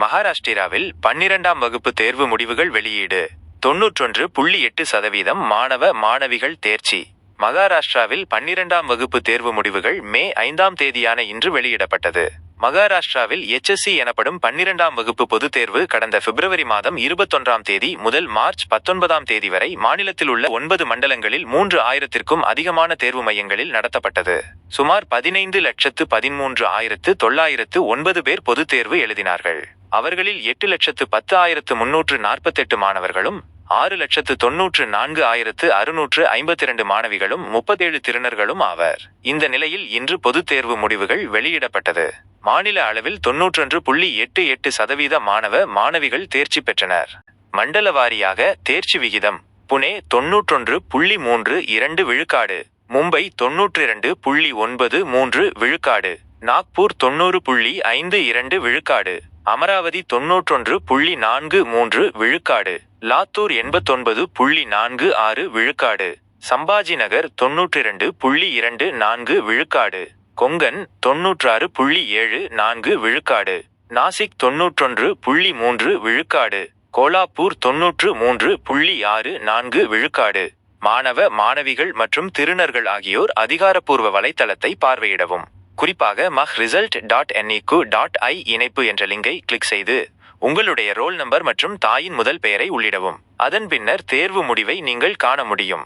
மகாராஷ்டிராவில் 12ஆம் வகுப்பு தேர்வு முடிவுகள் வெளியீடு. 91.8% மாணவ மாணவிகள் தேர்ச்சி. மகாராஷ்டிராவில் 12ஆம் வகுப்பு தேர்வு முடிவுகள் மே 5ஆம் தேதியான இன்று வெளியிடப்பட்டது. மகாராஷ்டிராவில் HSC எனப்படும் 12ஆம் வகுப்பு பொதுத் தேர்வு கடந்த பிப்ரவரி மாதம் 21ஆம் தேதி முதல் மார்ச் 19ஆம் தேதி வரை மாநிலத்தில் உள்ள 9 மண்டலங்களில் 3000த்திற்கும் அதிகமான தேர்வு மையங்களில் நடத்தப்பட்டது. சுமார் 15,13,909 பேர் பொதுத் தேர்வு எழுதினார்கள். அவர்களில் 8,10,348 மாணவர்களும் 6,94,652 மாணவிகளும் 37 திருநர்களும் ஆவர். இந்த நிலையில் இன்று பொதுத் தேர்வு முடிவுகள் வெளியிடப்பட்டது. மாநில அளவில் 91.88% மாணவ மாணவிகள் தேர்ச்சி பெற்றனர். மண்டல வாரியாக தேர்ச்சி விகிதம்: புனே 91.32 விழுக்காடு, மும்பை 92.93 விழுக்காடு, நாக்பூர் 90.52 விழுக்காடு, அமராவதி 91.43 விழுக்காடு, லாத்தூர் 89.46 விழுக்காடு, சம்பாஜி நகர் 92.24 விழுக்காடு, கொங்கன் 96.74 விழுக்காடு, நாசிக் 91.3 விழுக்காடு, கோலாப்பூர் 93.64 விழுக்காடு. மாணவ மாணவிகள் மற்றும் திருநர்கள் ஆகியோர் அதிகாரப்பூர்வ வலைத்தளத்தை பார்வையிடவும். குறிப்பாக mahresult.necu.in இணைப்பு என்ற லிங்கை கிளிக் செய்து உங்களுடைய ரோல் நம்பர் மற்றும் தாயின் முதல் பெயரை உள்ளிடவும். அதன் பின்னர் தேர்வு முடிவை நீங்கள் காண முடியும்.